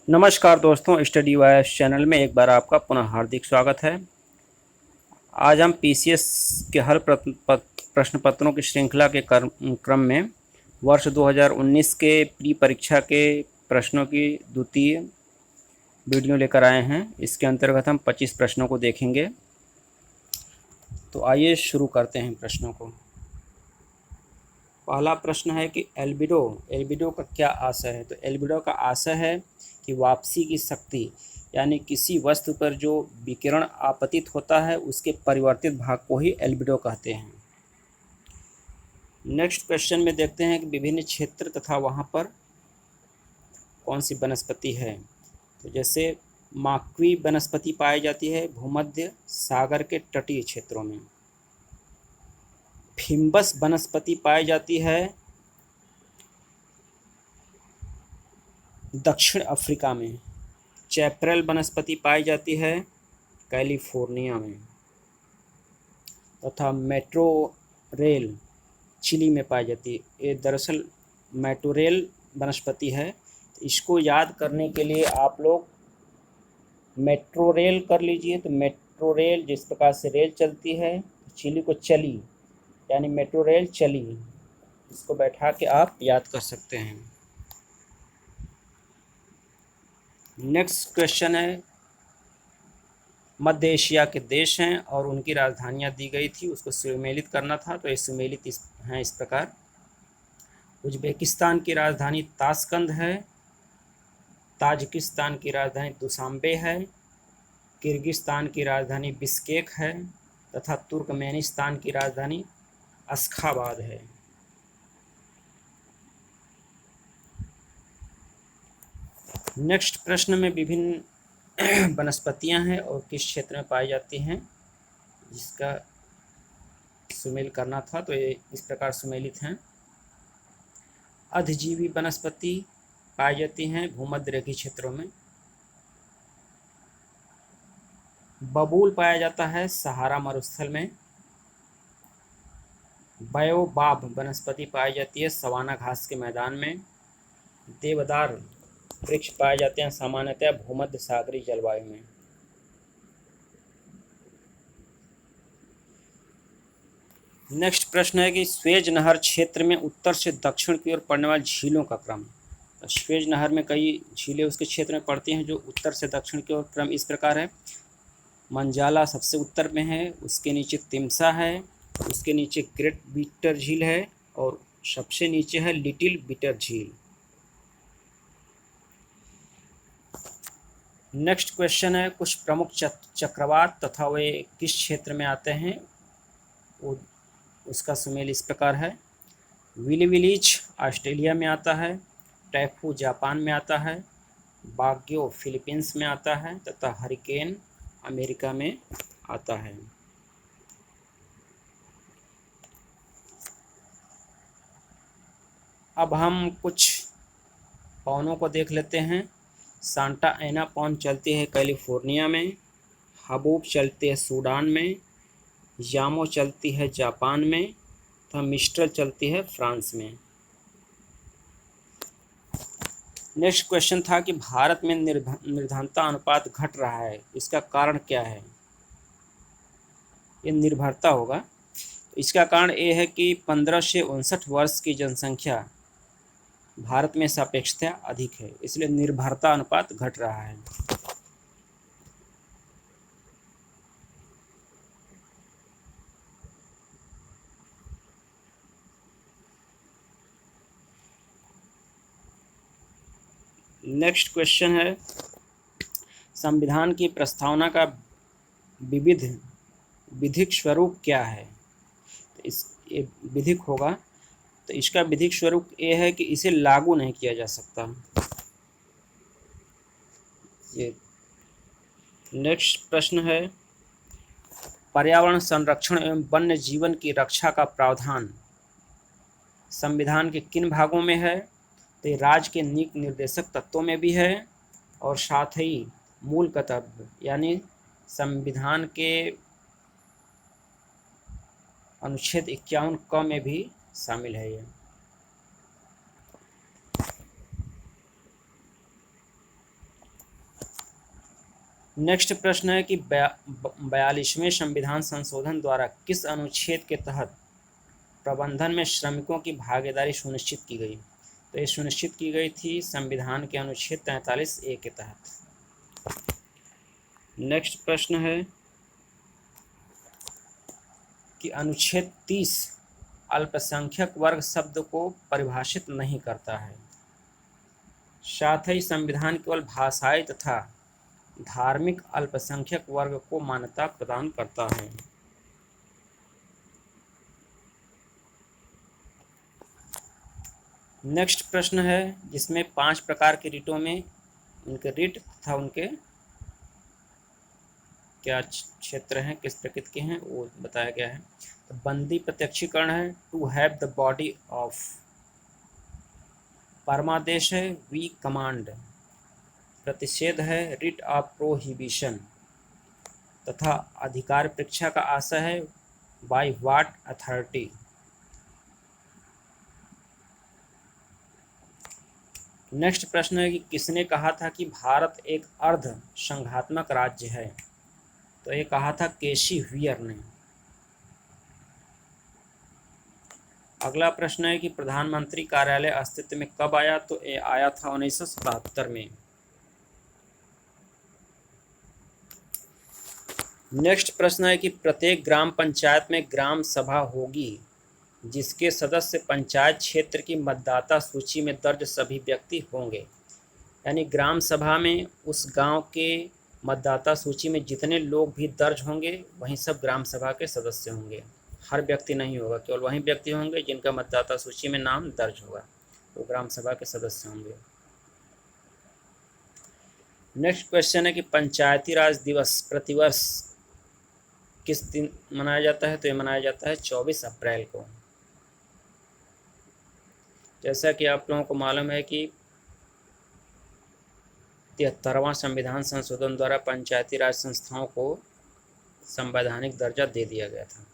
नमस्कार दोस्तों, study wires channel में एक बार आपका पुनः हार्दिक स्वागत है। आज हम पीसीएस के हर प्रश्न पत्रों की श्रृंखला के क्रम में वर्ष 2019 के प्री परीक्षा के प्रश्नों की द्वितीय वीडियो लेकर आए हैं। इसके अंतर्गत हम 25 प्रश्नों को देखेंगे। तो आइए शुरू करते हैं प्रश्नों को। पहला प्रश्न है कि एल्बिडो का क्या आशय है। तो एल्बिडो का आशय है कि वापसी की शक्ति, यानी किसी वस्तु पर जो विकिरण आपतित होता है उसके परिवर्तित भाग को ही एल्बिडो कहते हैं। नेक्स्ट क्वेश्चन में देखते हैं कि विभिन्न क्षेत्र तथा वहाँ पर कौन सी वनस्पति है। तो जैसे माकवी वनस्पति पाई जाती है भूमध्य सागर के तटीय क्षेत्रों में। फिम्बस वनस्पति पाई जाती है दक्षिण अफ्रीका में। चैपरेल वनस्पति पाई जाती है कैलिफोर्निया में तथा मेट्रोरेल चिली में पाई जाती है। ये दरअसल मेट्रोरेल वनस्पति है। तो इसको याद करने के लिए आप लोग मेट्रोरेल कर लीजिए। तो मेट्रोरेल जिस प्रकार से रेल चलती है, चिली को चली, यानी मेट्रोरेल चली। इसको बैठा के आप याद कर सकते हैं। नेक्स्ट क्वेश्चन है, मध्य एशिया के देश हैं और उनकी राजधानियां दी गई थी, उसको सुमेलित करना था। तो ये सुमेलित हैं इस प्रकार। उज्बेकिस्तान की राजधानी ताशकंद है, ताजिकिस्तान की राजधानी दुशांबे है, किर्गिस्तान की राजधानी बिश्केक है तथा तुर्कमेनिस्तान की राजधानी अशखाबाद है। नेक्स्ट प्रश्न में विभिन्न वनस्पतियां हैं और किस क्षेत्र में पाई जाती हैं, जिसका सुमेल करना था। तो ये इस प्रकार सुमेलित हैं। अधिजीवी वनस्पति पाई जाती हैं भूमध्य रेखीय क्षेत्रों में। बबूल पाया जाता है सहारा मरुस्थल में। बायोबाब वनस्पति पाई जाती है सवाना घास के मैदान में। देवदार वृक्ष पाए जाते हैं सामान्यतः भूमध्य सागरीय जलवायु में। नेक्स्ट प्रश्न है कि स्वेज नहर क्षेत्र में उत्तर से दक्षिण की ओर पड़ने वाली झीलों का क्रम। तो स्वेज नहर में कई झीलें उसके क्षेत्र में पड़ती हैं जो उत्तर से दक्षिण की ओर। क्रम इस प्रकार है, मंजाला सबसे उत्तर में है, उसके नीचे तिम्सा है, उसके नीचे ग्रेट बीटर झील है और सबसे नीचे है लिटिल बीटर झील। नेक्स्ट क्वेश्चन है, कुछ प्रमुख चक्रवात तथा वे किस क्षेत्र में आते हैं, वो उसका सुमेल इस प्रकार है। विलिविलीज ऑस्ट्रेलिया में आता है, टैफू जापान में आता है, बाग्यो फिलीपींस में आता है तथा हरिकेन अमेरिका में आता है। अब हम कुछ पवनों को देख लेते हैं। सांता एना पवन चलती है कैलिफोर्निया में, हबूब चलती है सूडान में, यामो चलती है जापान में तथा मिस्ट्रल चलती है फ्रांस में। नेक्स्ट क्वेश्चन था कि भारत में निर्धनता अनुपात घट रहा है, इसका कारण क्या है। ये निर्भरता होगा। तो इसका कारण ये है कि 15 से 59 वर्ष की जनसंख्या भारत में सापेक्षतया अधिक है, इसलिए निर्भरता अनुपात घट रहा है। नेक्स्ट क्वेश्चन है, संविधान की प्रस्तावना का विधिक स्वरूप क्या है। तो ये विधिक होगा। तो इसका विधिक स्वरूप ये है कि इसे लागू नहीं किया जा सकता। ये नेक्स्ट प्रश्न है, पर्यावरण संरक्षण एवं वन्य जीवन की रक्षा का प्रावधान संविधान के किन भागों में है। तो ये राज्य के नीति निर्देशक तत्वों में भी है और साथ ही मूल कर्तव्य यानी संविधान के अनुच्छेद 51 क में भी शामिल है। ये नेक्स्ट प्रश्न है कि 42वें संविधान संशोधन द्वारा किस अनुच्छेद के तहत प्रबंधन में श्रमिकों की भागीदारी सुनिश्चित की गई? तो ये सुनिश्चित की गई थी संविधान के अनुच्छेद 43A के तहत। नेक्स्ट प्रश्न है कि अनुच्छेद 30 अल्पसंख्यक वर्ग शब्द को परिभाषित नहीं करता है। साथ ही संविधान केवल भाषाई तथा धार्मिक अल्पसंख्यक वर्ग को मान्यता प्रदान करता है। नेक्स्ट प्रश्न है जिसमें 5 प्रकार के रिटों में उनके रिट तथा उनके क्या क्षेत्र हैं, किस प्रकृति के हैं, वो बताया गया है। तो बंदी प्रत्यक्षीकरण है, to have the body of. परमादेश है, वी कमांड। प्रतिषेध है, रिट ऑफ प्रोहिबिशन। तथा अधिकार परीक्षा का आशय है, बाय व्हाट अथॉरिटी। नेक्स्ट प्रश्न है कि किसने कहा था कि भारत एक अर्ध संघात्मक राज्य है? तो ये कहा था केसी व्हियर ने। अगला प्रश्न है कि प्रधानमंत्री कार्यालय अस्तित्व में कब आया? तो ये आया था 1977 में। नेक्स्ट प्रश्न है कि प्रत्येक ग्राम पंचायत में ग्राम सभा होगी जिसके सदस्य पंचायत क्षेत्र की मतदाता सूची में दर्ज सभी व्यक्ति होंगे। यानी ग्राम सभा में उस गांव के मतदाता सूची में जितने लोग भी दर्ज होंगे वहीं सब ग्राम सभा के सदस्य होंगे। हर व्यक्ति नहीं होगा, केवल वही व्यक्ति होंगे जिनका मतदाता सूची में नाम दर्ज होगा, वो ग्राम सभा के सदस्य होंगे। नेक्स्ट क्वेश्चन है कि पंचायती राज दिवस प्रतिवर्ष किस दिन मनाया जाता है? तो ये मनाया जाता है 24 अप्रैल को। जैसा कि आप लोगों को मालूम है कि 73वां संविधान संशोधन द्वारा पंचायती राज संस्थाओं को संवैधानिक दर्जा दे दिया गया था।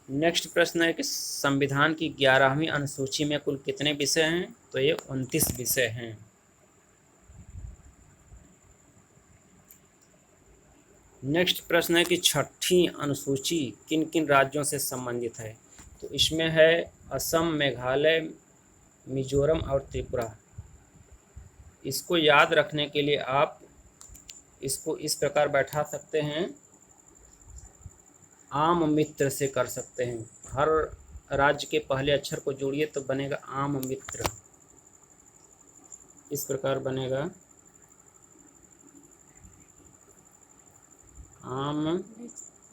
नेक्स्ट प्रश्न है कि संविधान की 11वीं अनुसूची में कुल कितने विषय हैं? तो ये 29 विषय हैं। नेक्स्ट प्रश्न है कि 6ठी अनुसूची किन किन राज्यों से संबंधित है? तो इसमें है असम, मेघालय, मिजोरम और त्रिपुरा। इसको याद रखने के लिए आप इसको इस प्रकार बैठा सकते हैं, आम मित्र से कर सकते हैं। हर राज्य के पहले अक्षर को जोड़िए तो बनेगा आम मित्र। इस प्रकार बनेगा आम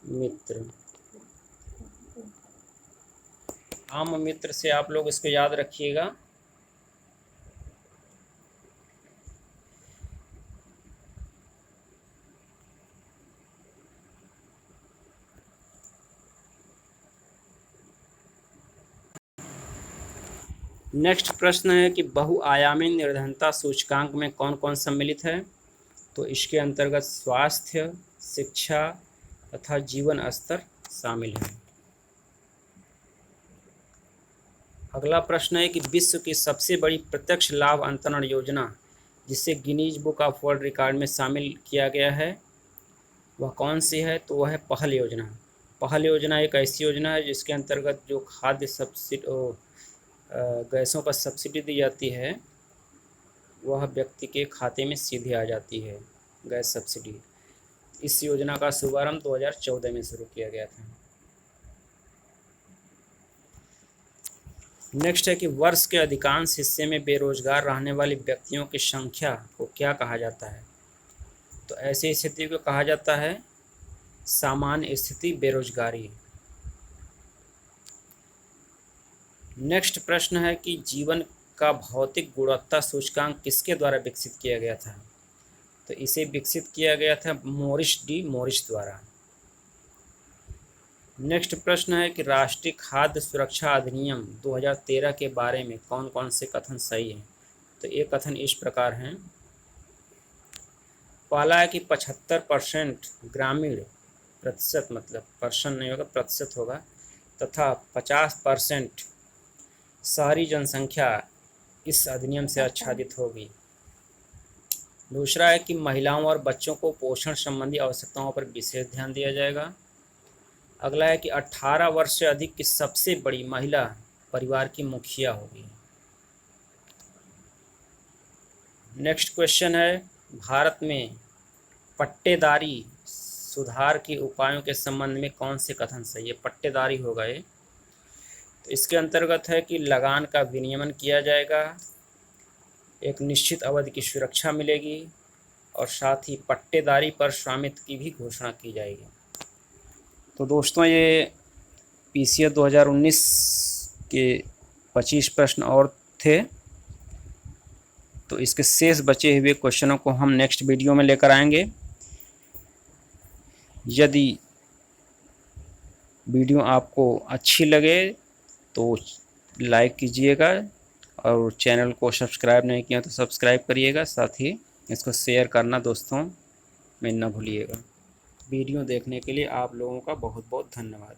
मित्र। आम मित्र से आप लोग इसको याद रखिएगा। नेक्स्ट प्रश्न है कि बहुआयामी निर्धनता सूचकांक में कौन कौन सम्मिलित है? तो इसके अंतर्गत स्वास्थ्य, शिक्षा तथा जीवन स्तर शामिल है। अगला प्रश्न है कि विश्व की सबसे बड़ी प्रत्यक्ष लाभ अंतरण योजना जिसे Guinness book of world record में शामिल किया गया है वह कौन सी है? तो वह है पहल योजना। पहल योजना एक ऐसी योजना है जिसके अंतर्गत जो खाद्य गैसों पर सब्सिडी दी जाती है वह व्यक्ति के खाते में सीधे आ जाती है, गैस सब्सिडी। इस योजना का शुभारंभ 2014 में शुरू किया गया था। नेक्स्ट है कि वर्ष के अधिकांश हिस्से में बेरोजगार रहने वाले व्यक्तियों की संख्या को क्या कहा जाता है? तो ऐसी स्थिति को कहा जाता है सामान्य स्थिति बेरोजगारी। नेक्स्ट प्रश्न है कि जीवन का भौतिक गुणवत्ता सूचकांक किसके द्वारा विकसित किया गया था? तो इसे विकसित किया गया था मॉरिस डी मॉरिस द्वारा। नेक्स्ट प्रश्न है कि राष्ट्रीय खाद्य सुरक्षा अधिनियम 2013 के बारे में कौन कौन से कथन सही हैं? तो ये कथन इस प्रकार हैं। पहला है कि 75% ग्रामीण प्रतिशत, मतलब पर्सन नहीं होगा, प्रतिशत होगा, तथा 50% शहरी जनसंख्या इस अधिनियम से आच्छादित होगी। दूसरा है कि महिलाओं और बच्चों को पोषण संबंधी आवश्यकताओं पर विशेष ध्यान दिया जाएगा। अगला है कि 18 वर्ष से अधिक की सबसे बड़ी महिला परिवार की मुखिया होगी। नेक्स्ट क्वेश्चन है, भारत में पट्टेदारी सुधार के उपायों के संबंध में कौन से कथन सही है? पट्टेदारी होगा ये। तो इसके अंतर्गत है कि लगान का विनियमन किया जाएगा, एक निश्चित अवधि की सुरक्षा मिलेगी और साथ ही पट्टेदारी पर स्वामित्व की भी घोषणा की जाएगी। तो दोस्तों ये पीसीएस 2019 के 25 प्रश्न और थे। तो इसके शेष बचे हुए क्वेश्चनों को हम नेक्स्ट वीडियो में लेकर आएंगे। यदि वीडियो आपको अच्छी लगे तो लाइक कीजिएगा और चैनल को सब्सक्राइब नहीं किया तो सब्सक्राइब करिएगा, साथ ही इसको शेयर करना दोस्तों में न भूलिएगा। वीडियो देखने के लिए आप लोगों का बहुत बहुत धन्यवाद।